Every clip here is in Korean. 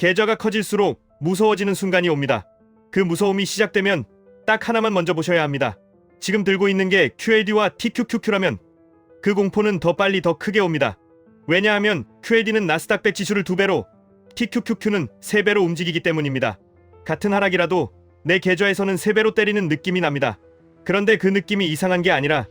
계좌가 커질수록 무서워지는 순간이 옵니다. 그 무서움이 시작되면 딱 하나만 먼저 보셔야 합니다. 지금 들고 있는 게 QLD와 TQQQ라면 그 공포는 더 빨리 더 크게 옵니다. 왜냐하면 QLD는 나스닥 100 지수를 2배로, TQQQ는 3배로 움직이기 때문입니다. 같은 하락이라도 내 계좌에서는 3배로 때리는 느낌이 납니다. 그런데 그 느낌이 이상한 게 아니라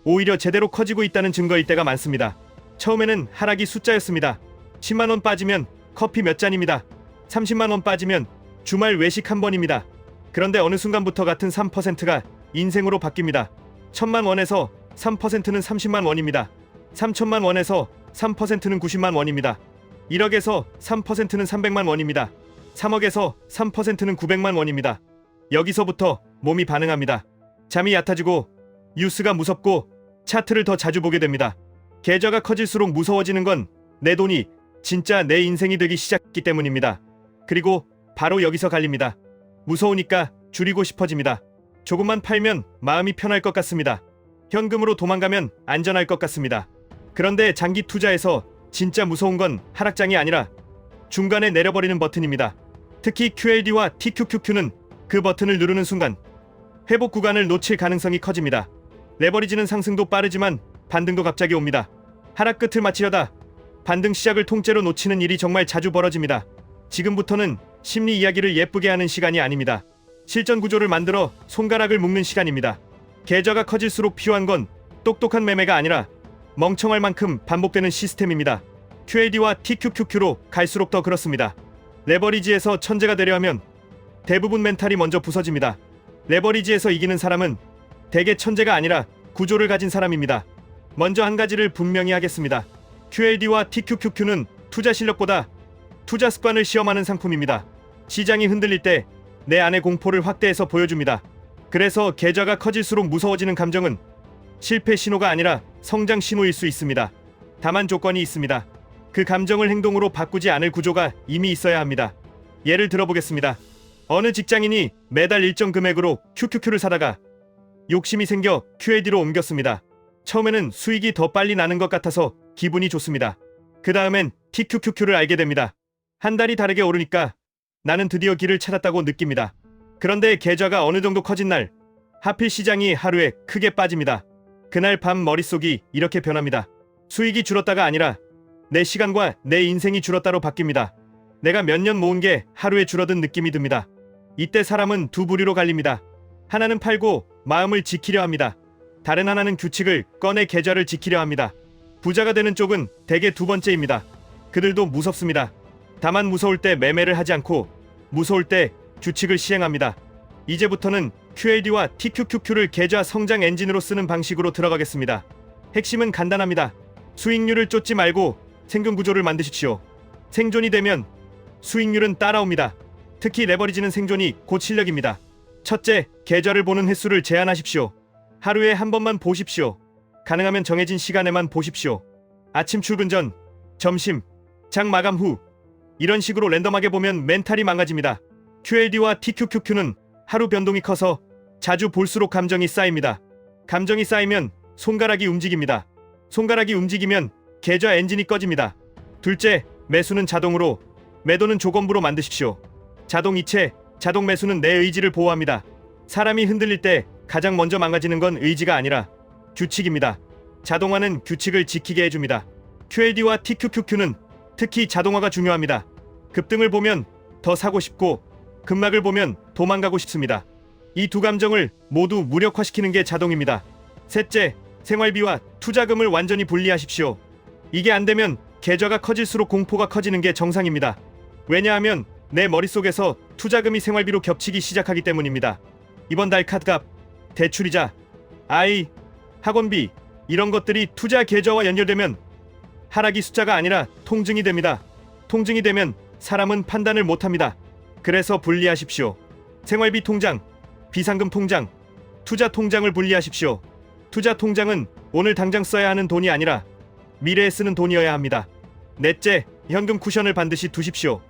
오히려 제대로 커지고 있다는 증거일 때가 많습니다. 처음에는 하락이 숫자였습니다. 10만원 빠지면 커피 몇 잔입니다. 30만원 빠지면 주말 외식 한 번입니다. 그런데 어느 순간부터 같은 3%가 인생으로 바뀝니다. 1000만 원에서 3%는 30만 원입니다. 3천만 원에서 3%는 90만 원입니다. 1억에서 3%는 300만 원입니다. 3억에서 3%는 900만 원입니다. 여기서부터 몸이 반응합니다. 잠이 얕아지고 뉴스가 무섭고 차트를 더 자주 보게 됩니다. 계좌가 커질수록 무서워지는 건 내 돈이 진짜 내 인생이 되기 시작했기 때문입니다. 그리고 바로 여기서 갈립니다. 무서우니까 줄이고 싶어집니다. 조금만 팔면 마음이 편할 것 같습니다. 현금으로 도망가면 안전할 것 같습니다. 그런데 장기 투자에서 진짜 무서운 건 하락장이 아니라 중간에 내려버리는 버튼입니다. 특히 QLD와 TQQQ는 그 버튼을 누르는 순간 회복 구간을 놓칠 가능성이 커집니다. 레버리지는 상승도 빠르지만 반등도 갑자기 옵니다. 하락 끝을 맞추려다 반등 시작을 통째로 놓치는 일이 정말 자주 벌어집니다. 지금부터는 심리 이야기를 예쁘게 하는 시간이 아닙니다. 실전 구조를 만들어 손가락을 묶는 시간입니다. 계좌가 커질수록 필요한 건 똑똑한 매매가 아니라 멍청할 만큼 반복되는 시스템입니다. QLD와 TQQQ로 갈수록 더 그렇습니다. 레버리지에서 천재가 되려 하면 대부분 멘탈이 먼저 부서집니다. 레버리지에서 이기는 사람은 대개 천재가 아니라 구조를 가진 사람입니다. 먼저 한 가지를 분명히 하겠습니다. QLD와 TQQQ는 투자 실력보다 투자 습관을 시험하는 상품입니다. 시장이 흔들릴 때 내 안의 공포를 확대해서 보여줍니다. 그래서 계좌가 커질수록 무서워지는 감정은 실패 신호가 아니라 성장 신호일 수 있습니다. 다만 조건이 있습니다. 그 감정을 행동으로 바꾸지 않을 구조가 이미 있어야 합니다. 예를 들어보겠습니다. 어느 직장인이 매달 일정 금액으로 QQQ를 사다가 욕심이 생겨 QLD로 옮겼습니다. 처음에는 수익이 더 빨리 나는 것 같아서 기분이 좋습니다. 그 다음엔 TQQQ를 알게 됩니다. 한 달이 다르게 오르니까 나는 드디어 길을 찾았다고 느낍니다. 그런데 계좌가 어느 정도 커진 날 하필 시장이 하루에 크게 빠집니다. 그날 밤 머릿속이 이렇게 변합니다. 수익이 줄었다가 아니라 내 시간과 내 인생이 줄었다로 바뀝니다. 내가 몇 년 모은 게 하루에 줄어든 느낌이 듭니다. 이때 사람은 두 부류로 갈립니다. 하나는 팔고 마음을 지키려 합니다. 다른 하나는 규칙을 꺼내 계좌를 지키려 합니다. 부자가 되는 쪽은 대개 두 번째입니다. 그들도 무섭습니다. 다만 무서울 때 매매를 하지 않고 무서울 때 규칙을 시행합니다. 이제부터는 QLD와 TQQQ를 계좌 성장 엔진으로 쓰는 방식으로 들어가겠습니다. 핵심은 간단합니다. 수익률을 쫓지 말고 생존 구조를 만드십시오. 생존이 되면 수익률은 따라옵니다. 특히 레버리지는 생존이 곧 실력입니다. 첫째, 계좌를 보는 횟수를 제한하십시오. 하루에 한 번만 보십시오. 가능하면 정해진 시간에만 보십시오. 아침 출근 전, 점심, 장 마감 후 이런 식으로 랜덤하게 보면 멘탈이 망가집니다. QLD와 TQQQ는 하루 변동이 커서 자주 볼수록 감정이 쌓입니다. 감정이 쌓이면 손가락이 움직입니다. 손가락이 움직이면 계좌 엔진이 꺼집니다. 둘째, 매수는 자동으로, 매도는 조건부로 만드십시오. 자동 이체, 자동 매수는 내 의지를 보호합니다. 사람이 흔들릴 때 가장 먼저 망가지는 건 의지가 아니라 규칙입니다. 자동화는 규칙을 지키게 해줍니다. QLD와 TQQQ는 특히 자동화가 중요합니다. 급등을 보면 더 사고 싶고 급락을 보면 도망가고 싶습니다. 이 두 감정을 모두 무력화시키는 게 자동입니다. 셋째, 생활비와 투자금을 완전히 분리하십시오. 이게 안 되면 계좌가 커질수록 공포가 커지는 게 정상입니다. 왜냐하면 내 머릿속에서 투자금이 생활비로 겹치기 시작하기 때문입니다. 이번 달 카드값, 대출이자, 아이, 학원비 이런 것들이 투자 계좌와 연결되면 하락이 숫자가 아니라 통증이 됩니다. 통증이 되면 사람은 판단을 못합니다. 그래서 분리하십시오. 생활비 통장, 비상금 통장, 투자 통장을 분리하십시오. 투자 통장은 오늘 당장 써야 하는 돈이 아니라 미래에 쓰는 돈이어야 합니다. 넷째, 현금 쿠션을 반드시 두십시오.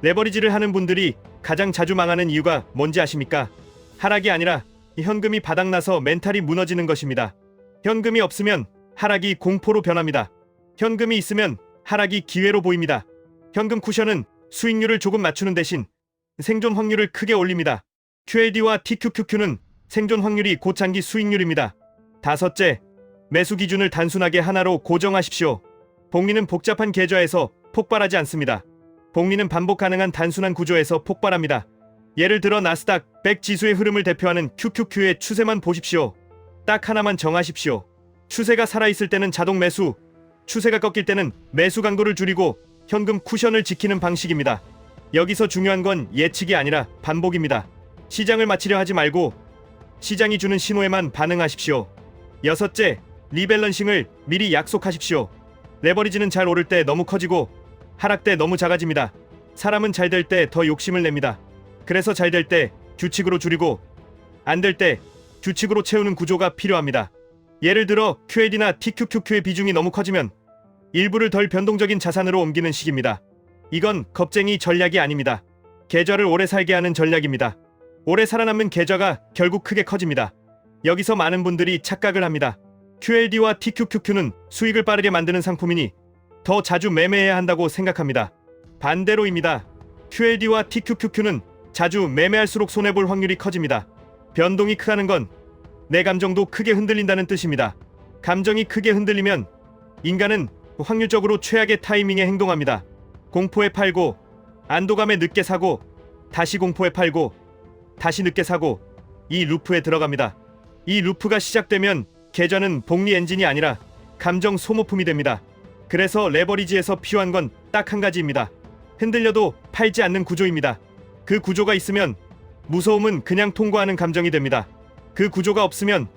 레버리지를 하는 분들이 가장 자주 망하는 이유가 뭔지 아십니까? 하락이 아니라 현금이 바닥나서 멘탈이 무너지는 것입니다. 현금이 없으면 하락이 공포로 변합니다. 현금이 있으면 하락이 기회로 보입니다. 현금 쿠션은 수익률을 조금 낮추는 대신 생존 확률을 크게 올립니다. QAD와 TQQQ는 생존 확률이 곧 장기 수익률입니다. 다섯째, 매수 기준을 단순하게 하나로 고정하십시오. 복리는 복잡한 계좌에서 폭발하지 않습니다. 복리는 반복 가능한 단순한 구조에서 폭발합니다. 예를 들어 나스닥 100 지수의 흐름을 대표하는 QQQ의 추세만 보십시오. 딱 하나만 정하십시오. 추세가 살아있을 때는 자동 매수, 추세가 꺾일 때는 매수 강도를 줄이고 현금 쿠션을 지키는 방식입니다. 여기서 중요한 건 예측이 아니라 반복입니다. 시장을 맞추려 하지 말고 시장이 주는 신호에만 반응하십시오. 여섯째, 리밸런싱을 미리 약속하십시오. 레버리지는 잘 오를 때 너무 커지고 하락 때 너무 작아집니다. 사람은 잘 될 때 더 욕심을 냅니다. 그래서 잘 될 때 규칙으로 줄이고 안 될 때 규칙으로 채우는 구조가 필요합니다. 예를 들어 QAD나 TQQQ의 비중이 너무 커지면 일부를 덜 변동적인 자산으로 옮기는 식입니다. 이건 겁쟁이 전략이 아닙니다. 계좌를 오래 살게 하는 전략입니다. 오래 살아남는 계좌가 결국 크게 커집니다. 여기서 많은 분들이 착각을 합니다. QAD와 TQQQ는 수익을 빠르게 만드는 상품이니 더 자주 매매해야 한다고 생각합니다. 반대로입니다. QAD와 TQQQ는 자주 매매할수록 손해볼 확률이 커집니다. 변동이 크다는 건 내 감정도 크게 흔들린다는 뜻입니다. 감정이 크게 흔들리면 인간은 확률적으로 최악의 타이밍에 행동합니다. 공포에 팔고 안도감에 늦게 사고 다시 공포에 팔고 다시 늦게 사고 이 루프에 들어갑니다. 이 루프가 시작되면 계좌는 복리 엔진이 아니라 감정 소모품이 됩니다. 그래서 레버리지에서 필요한 건 딱 한 가지입니다. 흔들려도 팔지 않는 구조입니다. 그 구조가 있으면 무서움은 그냥 통과하는 감정이 됩니다. 그 구조가 없으면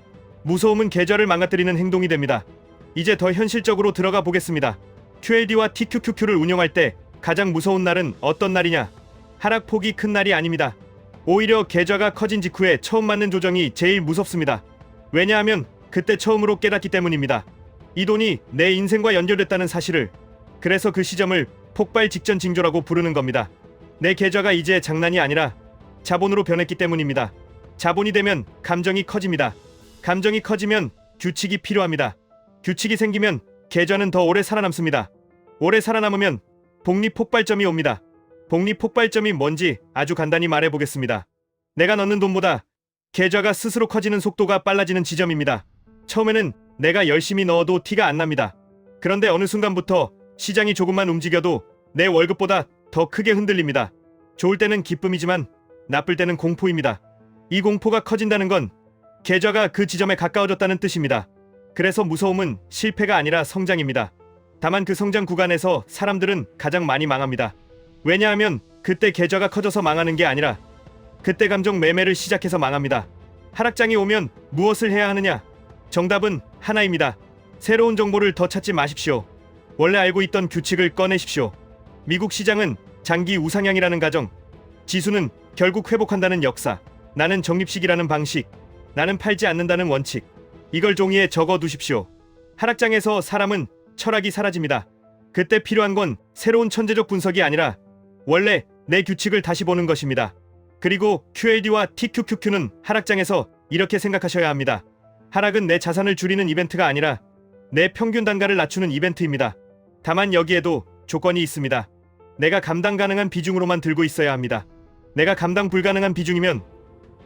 무서움은 계좌를 망가뜨리는 행동이 됩니다. 이제 더 현실적으로 들어가 보겠습니다. QAD와 TQQQ를 운영할 때 가장 무서운 날은 어떤 날이냐? 하락폭이 큰 날이 아닙니다. 오히려 계좌가 커진 직후에 처음 맞는 조정이 제일 무섭습니다. 왜냐하면 그때 처음으로 깨닫기 때문입니다. 이 돈이 내 인생과 연결됐다는 사실을. 그래서 그 시점을 폭발 직전 징조라고 부르는 겁니다. 내 계좌가 이제 장난이 아니라 자본으로 변했기 때문입니다. 자본이 되면 감정이 커집니다. 감정이 커지면 규칙이 필요합니다. 규칙이 생기면 계좌는 더 오래 살아남습니다. 오래 살아남으면 복리 폭발점이 옵니다. 복리 폭발점이 뭔지 아주 간단히 말해보겠습니다. 내가 넣는 돈보다 계좌가 스스로 커지는 속도가 빨라지는 지점입니다. 처음에는 내가 열심히 넣어도 티가 안 납니다. 그런데 어느 순간부터 시장이 조금만 움직여도 내 월급보다 더 크게 흔들립니다. 좋을 때는 기쁨이지만 나쁠 때는 공포입니다. 이 공포가 커진다는 건 계좌가 그 지점에 가까워졌다는 뜻입니다. 그래서 무서움은 실패가 아니라 성장입니다. 다만 그 성장 구간에서 사람들은 가장 많이 망합니다. 왜냐하면 그때 계좌가 커져서 망하는 게 아니라 그때 감정 매매를 시작해서 망합니다. 하락장이 오면 무엇을 해야 하느냐? 정답은 하나입니다. 새로운 정보를 더 찾지 마십시오. 원래 알고 있던 규칙을 꺼내십시오. 미국 시장은 장기 우상향이라는 가정, 지수는 결국 회복한다는 역사, 나는 적립식이라는 방식, 나는 팔지 않는다는 원칙, 이걸 종이에 적어 두십시오. 하락장에서 사람은 철학이 사라집니다. 그때 필요한 건 새로운 천재적 분석이 아니라 원래 내 규칙을 다시 보는 것입니다. 그리고 QAD와 TQQQ는 하락장에서 이렇게 생각하셔야 합니다. 하락은 내 자산을 줄이는 이벤트가 아니라 내 평균 단가를 낮추는 이벤트입니다. 다만 여기에도 조건이 있습니다. 내가 감당 가능한 비중으로만 들고 있어야 합니다. 내가 감당 불가능한 비중이면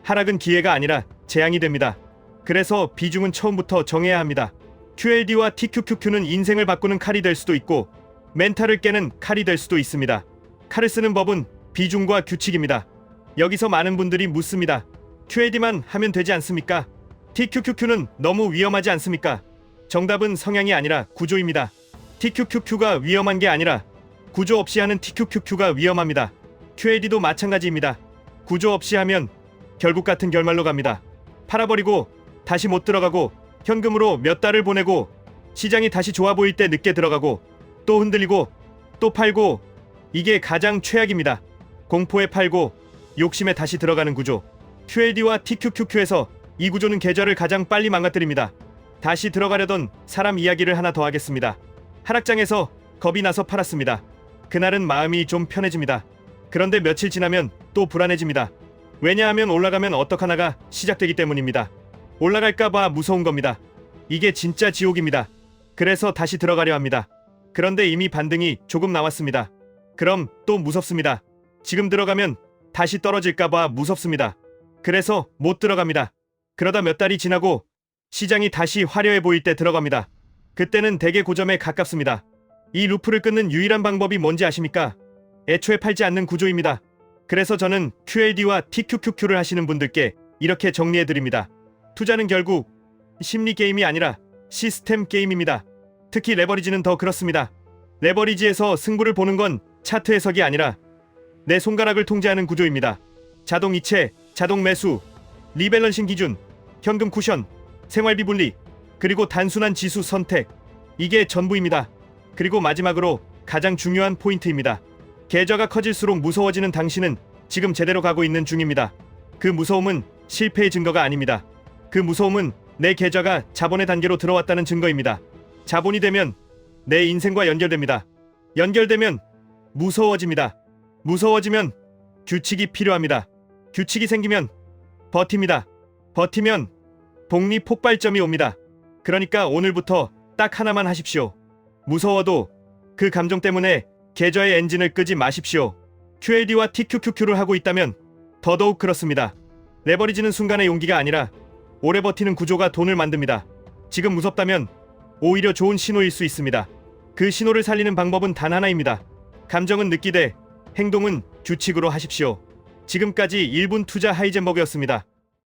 하락은 기회가 아니라 재앙이 됩니다. 그래서 비중은 처음부터 정해야 합니다. QAD와 TQQQ는 인생을 바꾸는 칼이 될 수도 있고 멘탈을 깨는 칼이 될 수도 있습니다. 칼을 쓰는 법은 비중과 규칙입니다. 여기서 많은 분들이 묻습니다. QAD만 하면 되지 않습니까? TQQQ는 너무 위험하지 않습니까? 정답은 성향이 아니라 구조입니다. TQQQ가 위험한 게 아니라 구조 없이 하는 TQQQ가 위험합니다. QAD도 마찬가지입니다. 구조 없이 하면 결국 같은 결말로 갑니다. 팔아버리고 다시 못 들어가고 현금으로 몇 달을 보내고 시장이 다시 좋아 보일 때 늦게 들어가고 또 흔들리고 또 팔고, 이게 가장 최악입니다. 공포에 팔고 욕심에 다시 들어가는 구조. QAD와 TQQQ에서 이 구조는 계좌를 가장 빨리 망가뜨립니다. 다시 들어가려던 사람 이야기를 하나 더 하겠습니다. 하락장에서 겁이 나서 팔았습니다. 그날은 마음이 좀 편해집니다. 그런데 며칠 지나면 또 불안해집니다. 왜냐하면 올라가면 어떡하나가 시작되기 때문입니다. 올라갈까봐 무서운 겁니다. 이게 진짜 지옥입니다. 그래서 다시 들어가려 합니다. 그런데 이미 반등이 조금 나왔습니다. 그럼 또 무섭습니다. 지금 들어가면 다시 떨어질까봐 무섭습니다. 그래서 못 들어갑니다. 그러다 몇 달이 지나고 시장이 다시 화려해 보일 때 들어갑니다. 그때는 대개 고점에 가깝습니다. 이 루프를 끊는 유일한 방법이 뭔지 아십니까? 애초에 팔지 않는 구조입니다. 그래서 저는 QLD와 TQQQ를 하시는 분들께 이렇게 정리해드립니다. 투자는 결국 심리 게임이 아니라 시스템 게임입니다. 특히 레버리지는 더 그렇습니다. 레버리지에서 승부를 보는 건 차트 해석이 아니라 내 손가락을 통제하는 구조입니다. 자동 이체, 자동 매수, 리밸런싱 기준, 현금 쿠션, 생활비 분리, 그리고 단순한 지수 선택. 이게 전부입니다. 그리고 마지막으로 가장 중요한 포인트입니다. 계좌가 커질수록 무서워지는 당신은 지금 제대로 가고 있는 중입니다. 그 무서움은 실패의 증거가 아닙니다. 그 무서움은 내 계좌가 자본의 단계로 들어왔다는 증거입니다. 자본이 되면 내 인생과 연결됩니다. 연결되면 무서워집니다. 무서워지면 규칙이 필요합니다. 규칙이 생기면 버팁니다. 버티면 복리 폭발점이 옵니다. 그러니까 오늘부터 딱 하나만 하십시오. 무서워도 그 감정 때문에 계좌의 엔진을 끄지 마십시오. QLD와 TQQQ를 하고 있다면 더더욱 그렇습니다. 레버리지는 순간의 용기가 아니라 오래 버티는 구조가 돈을 만듭니다. 지금 무섭다면 오히려 좋은 신호일 수 있습니다. 그 신호를 살리는 방법은 단 하나입니다. 감정은 느끼되 행동은 규칙으로 하십시오. 지금까지 1분 투자 하이젠버그였습니다.